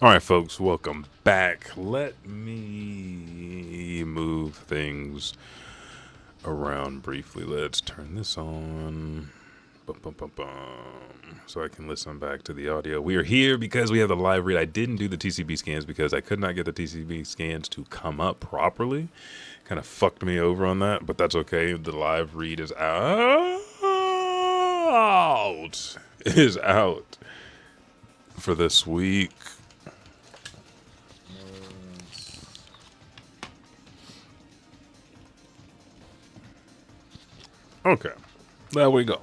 All right, folks, welcome back. Let me move things around briefly. Let's turn this on. Bum, bum, bum, bum, so I can listen back to the audio. We are here because we have the live read. I didn't do the TCB scans because I could not get the TCB scans to come up properly. Kind of fucked me over on that, but that's okay. The live read is out. Is out for this week. Okay, there we go.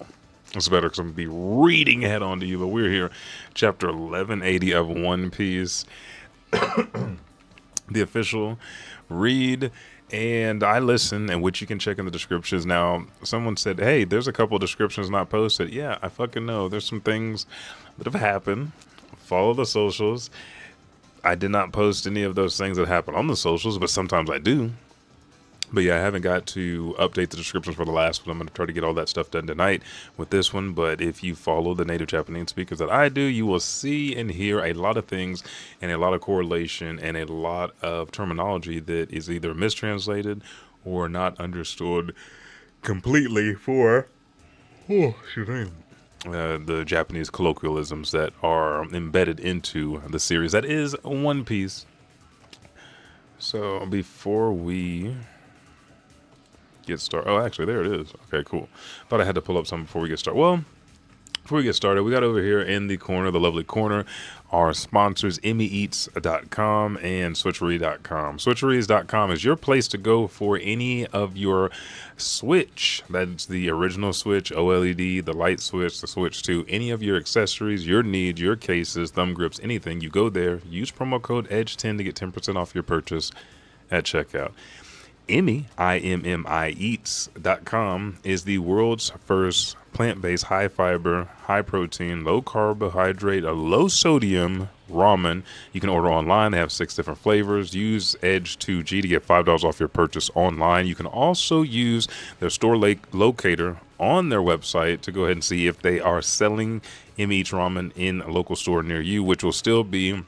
It's better because I'm going to be reading ahead on to you, but we're here, chapter 1180 of One Piece, the official read, and I listen, and which you can check in the descriptions. Now, someone said, hey, there's a couple of descriptions not posted. Yeah, I fucking know. There's some things that have happened. Follow the socials. I did not post any of those things that happen on the socials, but sometimes I do. But yeah, I haven't got to update the descriptions for the last one. I'm going to try to get all that stuff done tonight with this one. But if you follow the native Japanese speakers that I do, you will see and hear a lot of things and a lot of correlation and a lot of terminology that is either mistranslated or not understood completely for the Japanese colloquialisms that are embedded into the series that is One Piece. So before we get started. Oh, actually, there it is. Okay, cool. Thought I had to pull up something before we get started. Well, before we get started, we got over here in the corner, the lovely corner, our sponsors, EmmyEats.com and Switchery.com. Switcheries.com is your place to go for any of your Switch. That's the original Switch, OLED, the light Switch, the Switch 2, any of your accessories, your needs, your cases, thumb grips, anything. You go there, use promo code EDGE10 to get 10% off your purchase at checkout. Emmy, I-M-M-I Eats.com is the world's first plant-based, high-fiber, high-protein, low-carbohydrate, low-sodium ramen. You can order online. They have 6 different flavors. Use EDGE2G to get $5 off your purchase online. You can also use their store locator on their website to go ahead and see if they are selling Emmy Eats ramen in a local store near you, which will still be...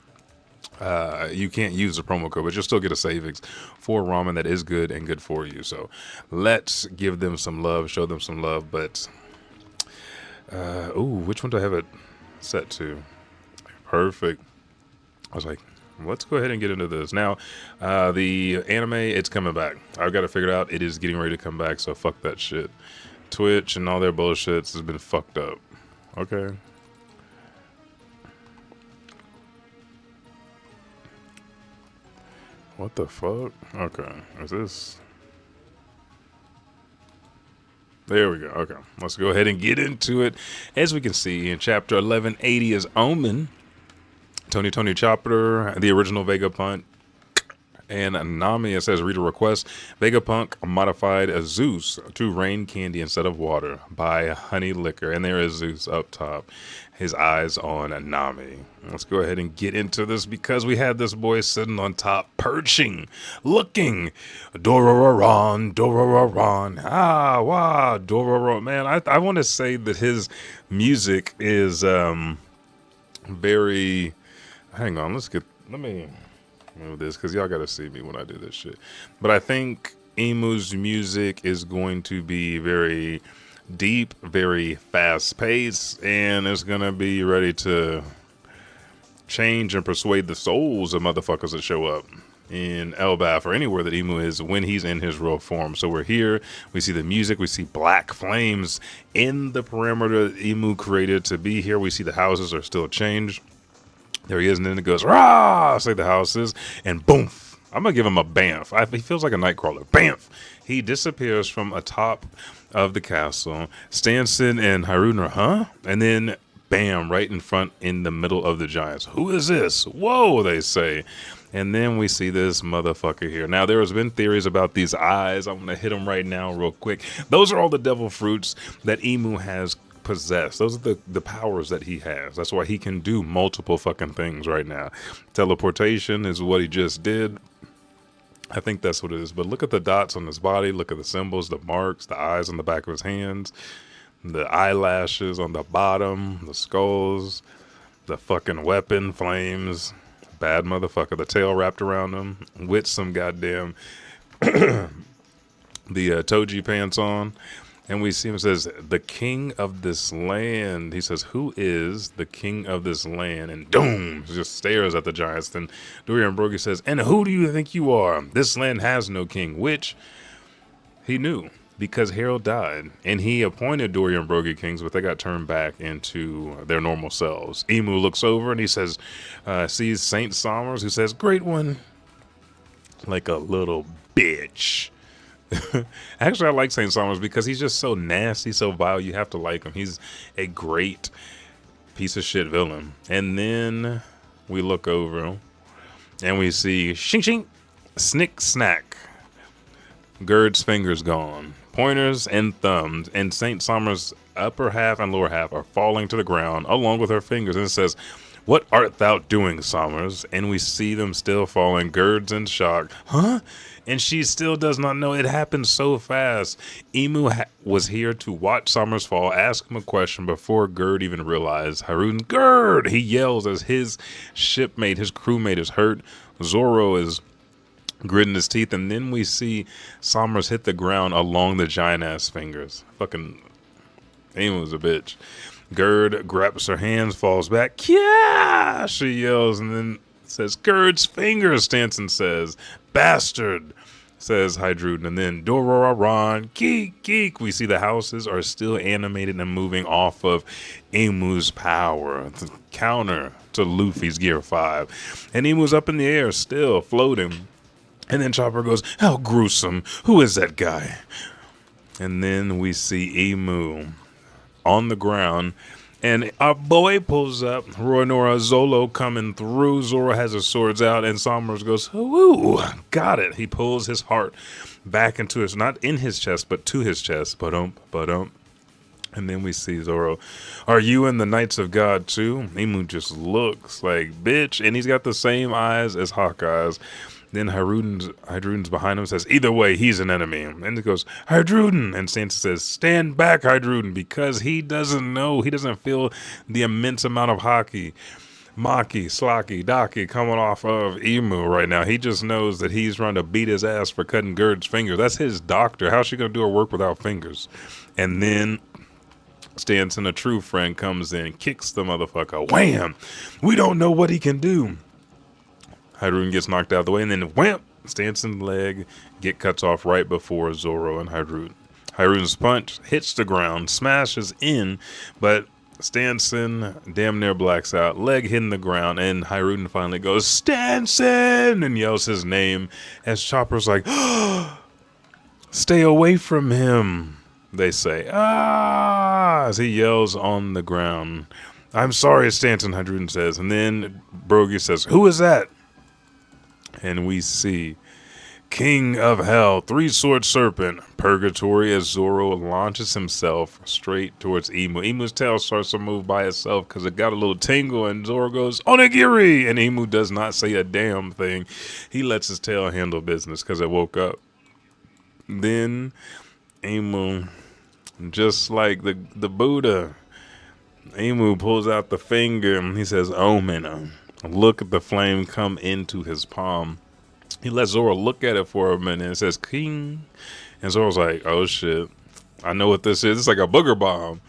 you can't use the promo code, but you'll still get a savings for ramen that is good and good for you. So let's give them some love, show them some love. But, which one do I have it set to? Perfect. I was like, let's go ahead and get into this. Now, the anime, it's coming back. I've got to figure it out. It is getting ready to come back, so fuck that shit. Twitch and all their bullshits has been fucked up. Okay. What the fuck? Okay, is this... There we go. Okay, let's go ahead and get into it. As we can see, in chapter 1180 is Omen, Tony Chopper, the original Vegapunk, and Nami. It says, read a request. Vegapunk modified as Zeus to rain candy instead of water by honey liquor. And there is Zeus up top. His eyes on Nami. Let's go ahead and get into this because we had this boy sitting on top, perching, looking. Dororon. Ah, wow, Dororo. Man, I want to say that his music is very... Hang on, let me move this because y'all got to see me when I do this shit. But I think Imu's music is going to be very... deep, very fast-paced, and it's gonna be ready to change and persuade the souls of motherfuckers that show up in Elbaph or anywhere that Imu is when he's in his real form. So we're here, we see the music, we see black flames in the perimeter that Imu created to be here. We see the houses are still changed. There he is, and then it goes, rah, say the houses, and boom. I'm gonna give him a bamf. He feels like a nightcrawler. Bamf. He disappears from atop of the castle. Stanson and Haruna, huh? And then, bam, right in front, in the middle of the giants. Who is this? Whoa, they say. And then we see this motherfucker here. Now, there has been theories about these eyes. I'm gonna hit them right now real quick. Those are all the devil fruits that Imu has possessed. Those are the powers that he has. That's why he can do multiple fucking things right now. Teleportation is what he just did. I think that's what it is. But look at the dots on his body. Look at the symbols, the marks, the eyes on the back of his hands, the eyelashes on the bottom, the skulls, the fucking weapon, flames, bad motherfucker. The tail wrapped around him with some goddamn the Toji pants on. And we see him, says, the king of this land. He says, who is the king of this land? And doom, just stares at the giants. Then Dorian Brogy says, and who do you think you are? This land has no king, which he knew because Harold died. And he appointed Dorian Brogy kings, but they got turned back into their normal selves. Emu looks over and he says, sees Saint Somers, who says, great one, like a little bitch. Actually, I like Saint Somers because he's just so nasty, so vile. You have to like him. He's a great piece of shit villain. And then we look over and we see shing shing, snick snack. Gerd's fingers gone, pointers and thumbs, and Saint Somers' upper half and lower half are falling to the ground along with her fingers. And it says, what art thou doing, Somers? And we see them still falling. Gerd's in shock. Huh? And she still does not know. It happened so fast. Emu was here to watch Somers fall, ask him a question before Gerd even realized. Harun, Gerd! He yells as his shipmate, his crewmate is hurt. Zoro is gritting his teeth. And then we see Somers hit the ground along the giant-ass fingers. Fucking Emu's a bitch. Gerd grabs her hands, falls back. Yeah! She yells and then says, Gerd's fingers, Stanson says. Bastard, says Hydruden. And then Dororon, geek, geek. We see the houses are still animated and moving off of Emu's power. The counter to Luffy's Gear 5. And Emu's up in the air, still floating. And then Chopper goes, how gruesome. Who is that guy? And then we see Emu on the ground. And our boy pulls up, Roronoa Zolo coming through. Zoro has his swords out, and Somers goes, ooh, got it. He pulls his heart back into his, not in his chest, but to his chest. Ba-dump. And then we see Zoro, are you in the Knights of God too? Emu just looks like, bitch. And he's got the same eyes as Hawkeye's. Then Hydruden's behind him, says, either way, he's an enemy. And he goes, Hydruden. And Sansa says, stand back, Hydruden, because he doesn't know. He doesn't feel the immense amount of maki, slocky, daki coming off of Emu right now. He just knows that he's trying to beat his ass for cutting Gerd's fingers. That's his doctor. How's she going to do her work without fingers? And then Stanson, a true friend, comes in, kicks the motherfucker. Wham! We don't know what he can do. Hydruden gets knocked out of the way, and then wham! Stanson's leg cuts off right before Zoro and Hydruden. Hydruden's punch hits the ground, smashes in, but Stanson damn near blacks out, leg hitting the ground, and Hydruden finally goes, Stanson! And yells his name as Chopper's like, stay away from him, they say. As he yells on the ground. I'm sorry, Stanson, Hydruden says. And then Brogy says, who is that? And we see King of Hell, three-sword serpent, Purgatory, as Zoro launches himself straight towards Emu. Emu's tail starts to move by itself because it got a little tingle, and Zoro goes, Onigiri! And Emu does not say a damn thing. He lets his tail handle business because it woke up. Then Emu, just like the Buddha, Emu pulls out the finger and he says, Omen. Look at the flame come into his palm. He lets Zoro look at it for a minute and says, King. And Zoro's like, oh shit, I know what this is. It's like a booger bomb.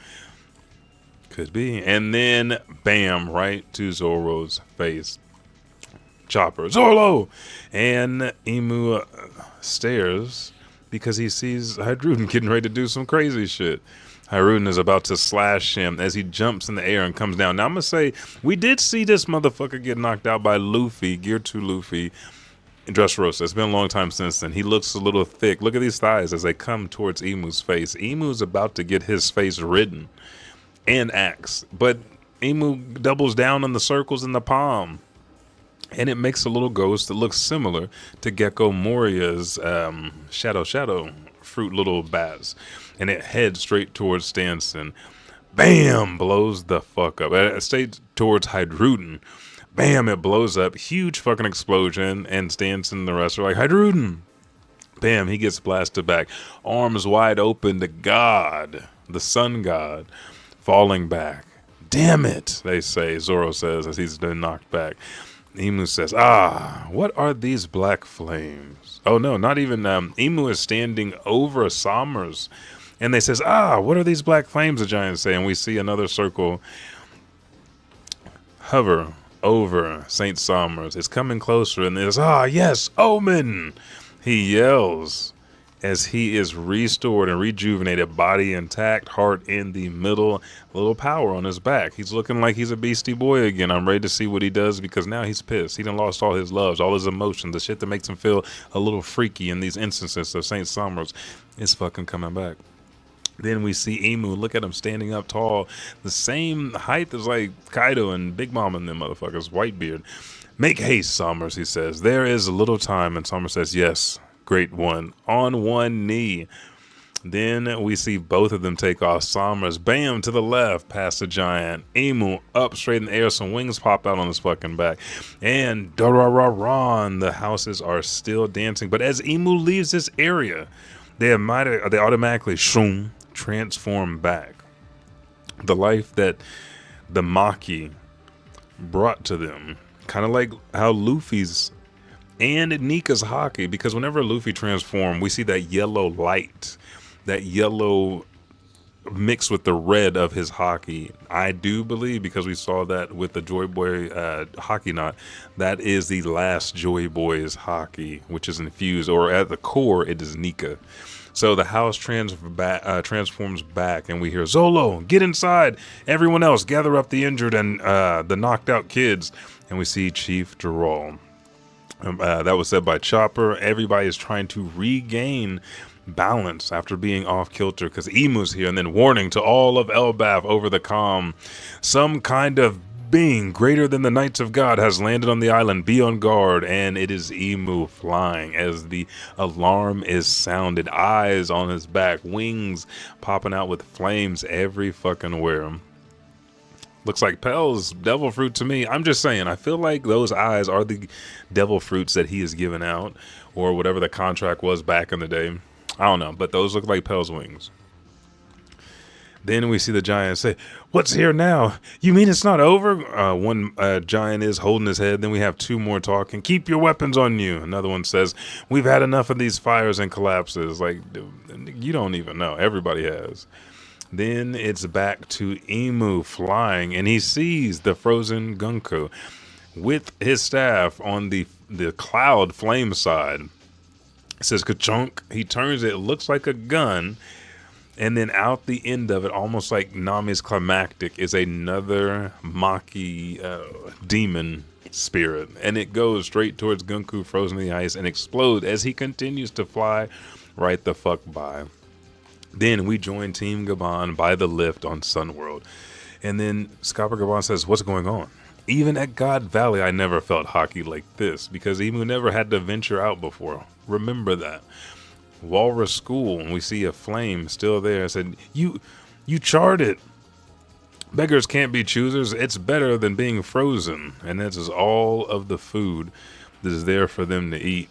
Could be. And then, bam, right to Zoro's face. Chopper, Zoro! And Emu stares because he sees Hydruden getting ready to do some crazy shit. Hydruden is about to slash him as he jumps in the air and comes down. Now, I'm going to say, we did see this motherfucker get knocked out by Luffy, Gear 2 Luffy, in Dressrosa. It's been a long time since then. He looks a little thick. Look at these thighs as they come towards Emu's face. Emu's about to get his face ridden and axed. But Emu doubles down on the circles in the palm. And it makes a little ghost that looks similar to Gecko Moria's shadow fruit little bats. And it heads straight towards Stanson. Bam! Blows the fuck up. It stays towards Hydruden. Bam! It blows up. Huge fucking explosion. And Stanson and the rest are like, Hydruden! Bam! He gets blasted back. Arms wide open to God, the sun god, falling back. Damn it, they say, Zoro says as he's been knocked back. Emu says, "Ah, what are these black flames?" Oh no, not even Emu is standing over Somers, and they says, "Ah, what are these black flames?" The giants say, and we see another circle hover over Saint Somers. It's coming closer, and there's yes, Omen. He yells as he is restored and rejuvenated, body intact, heart in the middle, a little power on his back. He's looking like he's a beastie boy again. I'm ready to see what he does because now he's pissed. He done lost all his loves, all his emotions, the shit that makes him feel a little freaky in these instances of Saint Somers is fucking coming back. Then we see Emu. Look at him standing up tall, the same height as like Kaido and Big Mom and them motherfuckers. Whitebeard. Make haste, Somers, he says. There is a little time. And Somers says, yes, great one. On one knee. Then we see both of them take off. Somers, bam, to the left, past the giant. Emu, up straight in the air. Some wings pop out on his fucking back. And da-ra-ra-ron, the houses are still dancing. But as Emu leaves this area, they automatically transform back. The life that the Maki brought to them. Kind of like how Luffy's and Nika's haki, because whenever Luffy transforms, we see that yellow light, that yellow mixed with the red of his haki. I do believe, because we saw that with the Joy Boy haki knot, that is the last Joy Boy's haki, which is infused, or at the core, it is Nika. So the house transforms back, and we hear, Zolo, get inside. Everyone else, gather up the injured and the knocked out kids. And we see Chief Gerald. That was said by Chopper. Everybody is trying to regain balance after being off kilter because Emu's here. And then warning to all of Elbaph over the comm. Some kind of being greater than the Knights of God has landed on the island. Be on guard. And it is Emu flying as the alarm is sounded. Eyes on his back. Wings popping out with flames every fucking where. Looks like Pell's devil fruit to me. I'm just saying, I feel like those eyes are the devil fruits that he is giving out, or whatever the contract was back in the day. I don't know, but those look like Pell's wings. Then we see the giant say, what's here now? You mean it's not over? One giant is holding his head. Then we have two more talking. Keep your weapons on you. Another one says, we've had enough of these fires and collapses. Like, you don't even know. Everybody has. Then it's back to Emu flying, and he sees the frozen Gunko with his staff on the cloud flame side. It says ka-chunk. He turns it, looks like a gun, and then out the end of it, almost like Nami's climactic, is another Maki demon spirit, and it goes straight towards Gunko frozen in the ice and explodes as he continues to fly right the fuck by. Then we join Team Gaban by the lift on Sunworld. And then Scopper Gaban says, what's going on? Even at God Valley, I never felt haki like this because Emu never had to venture out before. Remember that. Walrus School, and we see a flame still there. I said, you charred it. Beggars can't be choosers. It's better than being frozen. And this is all of the food that is there for them to eat.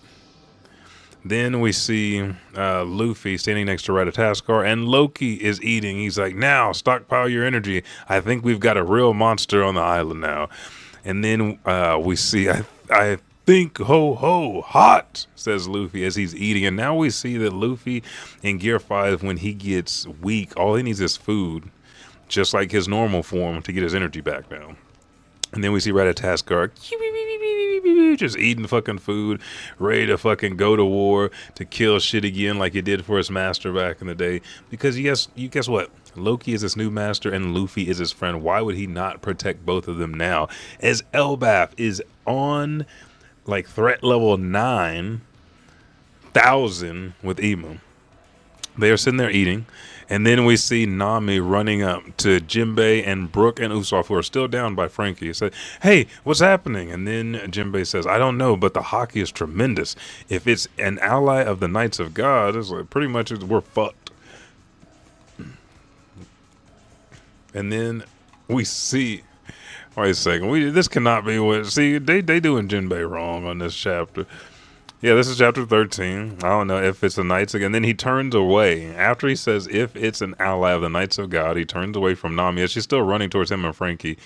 Then we see Luffy standing next to Ratataskar, and Loki is eating. He's like, now, stockpile your energy. I think we've got a real monster on the island now. And then we see, I think, ho, hot, says Luffy as he's eating. And now we see that Luffy in Gear 5, when he gets weak, all he needs is food, just like his normal form, to get his energy back now. And then we see Ratataskar just eating fucking food, ready to fucking go to war to kill shit again like he did for his master back in the day. Because you guess what? Loki is his new master and Luffy is his friend. Why would he not protect both of them now? As Elbaph is on like threat level 9,000 with Emu. They are sitting there eating. And then we see Nami running up to Jinbei and Brook and Usopp, who are still down by Frankie. He said, hey, what's happening? And then Jinbei says, I don't know, but the haki is tremendous. If it's an ally of the Knights of God, it's like pretty much we're fucked. And then we see, wait a second, this cannot be what, see, they doing Jinbei wrong on this chapter. Yeah, this is chapter 13. I don't know if it's the Knights again. Then he turns away. After he says if it's an ally of the Knights of God, he turns away from Nami as she's still running towards him and Frankie.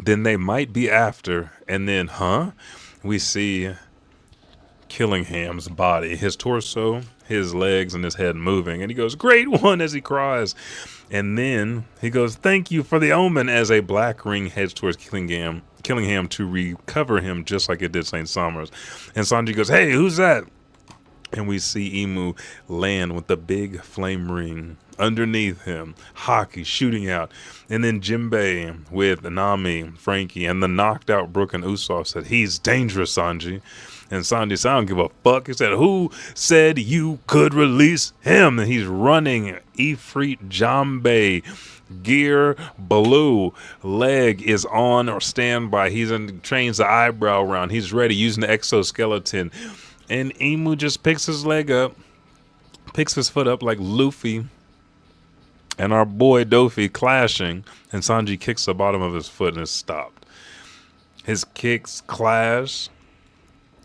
then they might be after. And then, we see Killingham's body, his torso, his legs, and his head moving. And he goes, "Great one," as he cries. And then he goes, "Thank you for the omen," as a black ring heads towards Killingham to recover him, just like it did St. Somers. And Sanji goes, "Hey, who's that?" And we see Emu land with the big flame ring underneath him, Haki shooting out. And then Jinbei with Nami, Frankie, and the knocked out Brook and Usopp said, "He's dangerous, Sanji." And Sanji said, "I don't give a fuck." He said, "Who said you could release him?" And he's running. Ifrit Jambe, gear blue, leg is on or standby. He's in, trains the eyebrow round. He's ready using the exoskeleton. And Emu just picks his leg up, picks his foot up like Luffy and our boy Dofi clashing. And Sanji kicks the bottom of his foot and it's stopped. His kicks clash.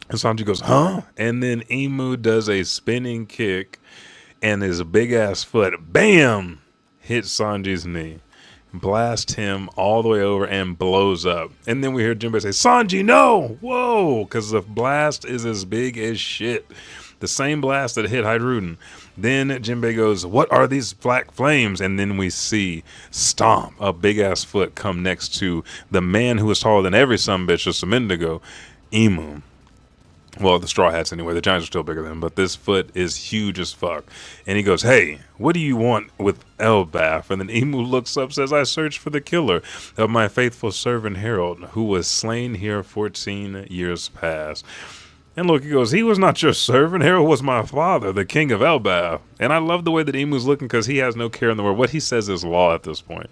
And Sanji goes, "Huh?" And then Emu does a spinning kick and his big ass foot, bam, hits Sanji's knee. Blast him all the way over and blows up. And then we hear Jinbei say, "Sanji, no!" Whoa! Because the blast is as big as shit. The same blast that hit Hydruden. Then Jinbei goes, "What are these black flames?" And then we see stomp, a big ass foot come next to the man who was taller than every sumbitch just a minute ago, Emu. Well, the Straw Hats anyway. The Giants are still bigger than him, but this foot is huge as fuck. And he goes, "Hey, what do you want with Elbaph?" And then Emu looks up, says, "I searched for the killer of my faithful servant Harold, who was slain here 14 years past." And Loki goes, "He was not your servant. Harold was my father, the king of Elbaph." And I love the way that Emu's looking because he has no care in the world. What he says is law at this point.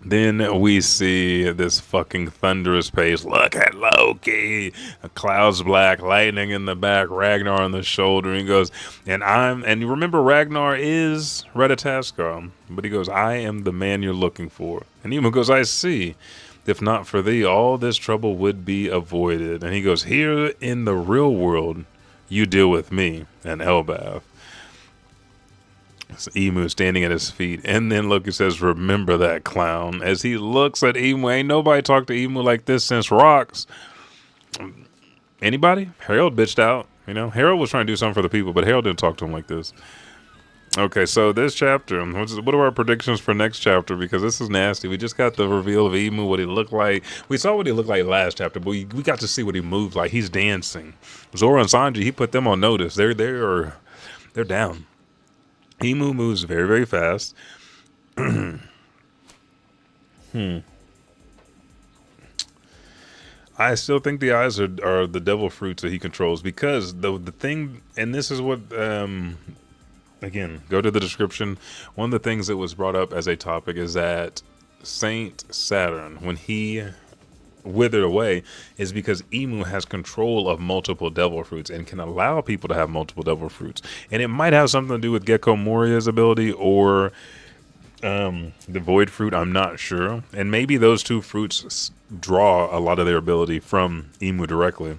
Then we see this fucking thunderous pace. Look at Loki. A cloud's black, lightning in the back, Ragnar on the shoulder. And he goes, and you remember Ragnar is Ratataskar. But he goes, "I am the man you're looking for." And Emu goes, "I see. If not for thee, all this trouble would be avoided." And he goes, "Here in the real world, you deal with me and Elbaph." Emu standing at his feet. And then Loki says, "Remember that, clown." As he looks at Emu. Ain't nobody talked to Emu like this since Rocks. Anybody? Harold bitched out. You know, Harold was trying to do something for the people, but Harold didn't talk to him like this. Okay, so this chapter, what are our predictions for next chapter? Because this is nasty. We just got the reveal of Emu, what he looked like. We saw what he looked like last chapter, but we got to see what he moved like. He's dancing. Zoro and Sanji, he put them on notice. They're down. Emu moves very, very fast. I still think the eyes are the devil fruits that he controls, because the thing, and this is what, again, go to the description. One of the things that was brought up as a topic is that Saint Saturn, when he withered away, is because Emu has control of multiple devil fruits and can allow people to have multiple devil fruits. And it might have something to do with Gecko Moria's ability or the Void Fruit. I'm not sure. And maybe those two fruits draw a lot of their ability from Emu directly.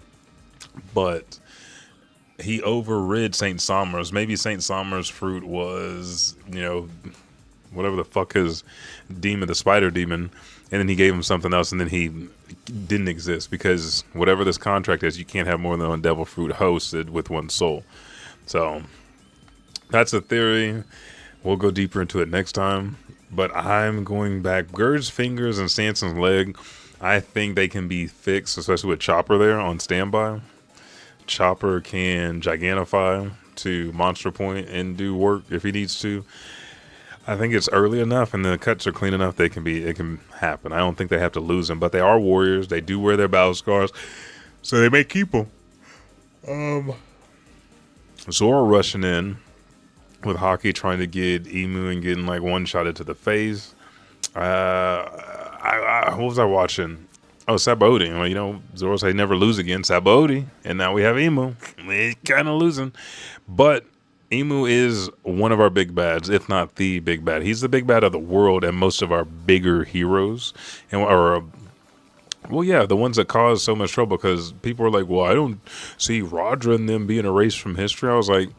But he overrid St. Somers. Maybe St. Somers' fruit was, whatever the fuck his demon, the spider demon, and then he gave him something else, and then he didn't exist, because whatever this contract is, you can't have more than one devil fruit hosted with one soul. So that's a theory. We'll go deeper into it next time. But I'm going back. Gurd's fingers and Sanson's leg, I think they can be fixed, especially with Chopper there on standby. Chopper can gigantify to monster point and do work if he needs to. I think it's early enough and the cuts are clean enough it can happen. I don't think they have to lose them, but they are warriors. They do wear their battle scars, so they may keep them. Zoro rushing in with Haki trying to get Emu and getting like one-shotted to the face. What was I watching? Oh, Sabaody. Well, Zoro said never lose again. Sabaody. And now we have Emu. We're kind of losing. But Emu is one of our big bads, if not the big bad. He's the big bad of the world and most of our bigger heroes. The ones that cause so much trouble, because people are like, well, I don't see Rodra and them being erased from history. I was like,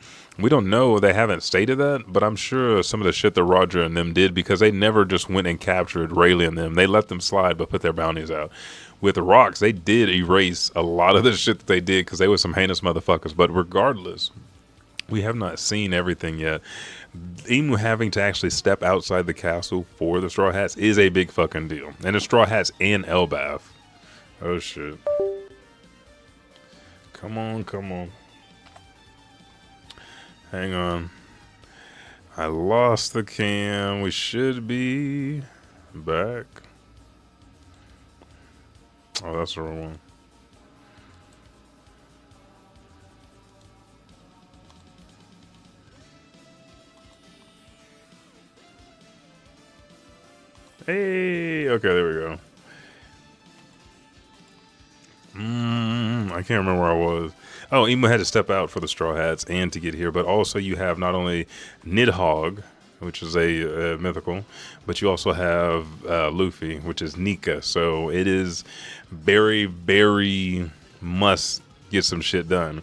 We don't know. They haven't stated that, but I'm sure some of the shit that Roger and them did, because they never just went and captured Rayleigh and them. They let them slide, but put their bounties out. With the Rocks, they did erase a lot of the shit that they did because they were some heinous motherfuckers. But regardless, we have not seen everything yet. Emu having to actually step outside the castle for the Straw Hats is a big fucking deal. And the Straw Hats and Elbaph. Oh shit. Come on, come on. Hang on. I lost the cam. We should be back. Oh, that's the wrong one. Hey, okay, there we go. I can't remember where I was. Oh, Emu had to step out for the Straw Hats and to get here, but also you have not only Nidhogg, which is a mythical, but you also have Luffy, which is Nika. So it is very, very must get some shit done.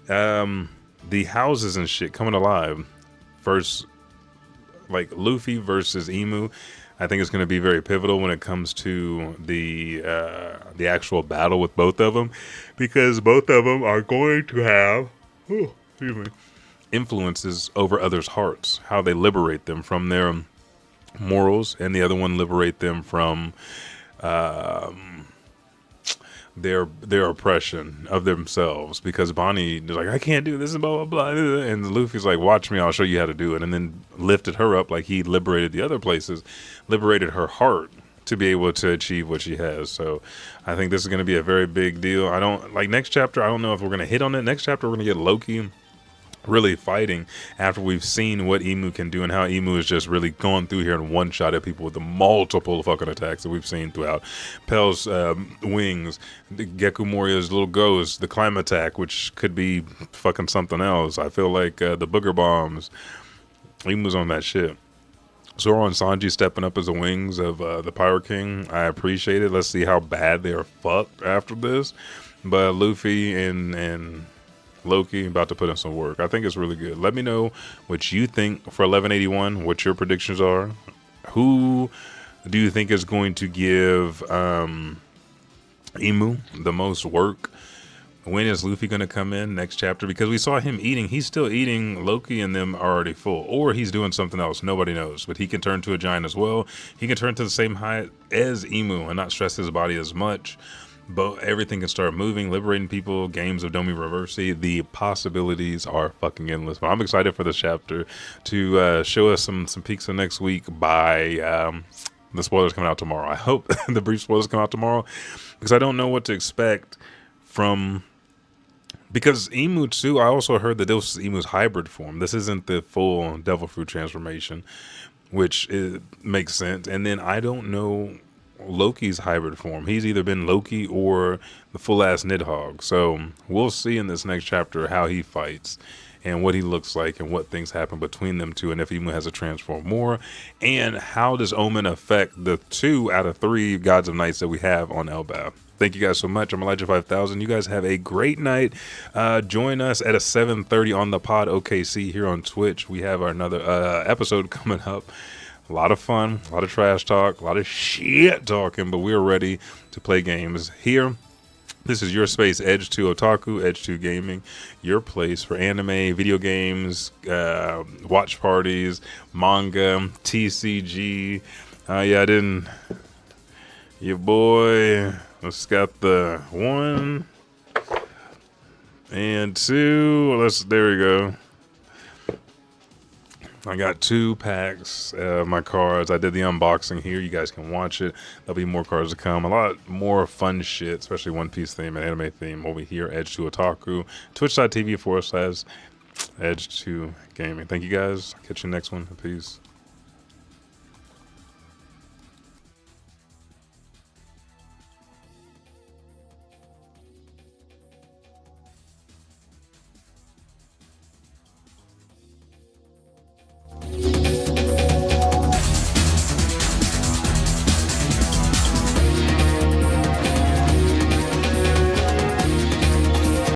The houses and shit coming alive. First, like Luffy versus Emu, I think it's going to be very pivotal when it comes to the actual battle with both of them, because both of them are going to have influences over others' hearts, how they liberate them from their morals, and the other one liberate them from their oppression of themselves. Because Bonnie is like, I can't do this, and blah blah blah, and Luffy's like, watch me, I'll show you how to do it, and then lifted her up like he liberated the other places, liberated her heart to be able to achieve what she has. So I think this is going to be a very big deal. I don't like next chapter. I don't know if we're going to hit on it. Next chapter we're going to get Loki really fighting after we've seen what Emu can do and how Emu is just really going through here and one shot at people with the multiple fucking attacks that we've seen throughout. Pell's wings, Geku Moria's little ghost, the climb attack, which could be fucking something else. I feel like the booger bombs. Emu's on that shit. Zoro and Sanji stepping up as the wings of the Pirate King. I appreciate it. Let's see how bad they are fucked after this. But Luffy and Loki about to put in some work. I think it's really good. Let me know what you think for 1181, what your predictions are. Who do you think is going to give Emu the most work? When is Luffy going to come in next chapter? Because we saw him eating. He's still eating. Loki and them are already full. Or he's doing something else. Nobody knows. But he can turn to a giant as well. He can turn to the same height as Emu and not stress his body as much. But everything can start moving, liberating people, games of Domi Reversi. The possibilities are fucking endless. But I'm excited for this chapter to show us some peaks of next week by the spoilers coming out tomorrow. I hope the brief spoilers come out tomorrow, because I don't know what to expect from... Because Emu too, I also heard that this was Emu's hybrid form. This isn't the full Devil Fruit transformation, which makes sense. And then I don't know Loki's hybrid form. He's either been Loki or the full-ass Nidhogg. So we'll see in this next chapter how he fights and what he looks like and what things happen between them two, and if Emu has to transform more, and how does Omen affect the 2 out of 3 Gods of Nights that we have on Elbaph. Thank you guys so much. I'm Elijah 5000. You guys have a great night. Join us at a 7:30 on the pod OKC here on Twitch. We have another episode coming up. A lot of fun, a lot of trash talk, a lot of shit talking, but we're ready to play games here. This is your space, Edge 2 Otaku, Edge 2 Gaming, your place for anime, video games, watch parties, manga, TCG. Your boy, let's got the 1 and 2. There we go. I got 2 packs of my cards. I did the unboxing here. You guys can watch it. There'll be more cards to come. A lot more fun shit, especially One Piece theme and anime theme over here, Edge 2 Otaku. Twitch.tv/Edge 2 Gaming. Thank you guys. Catch you next one. Peace.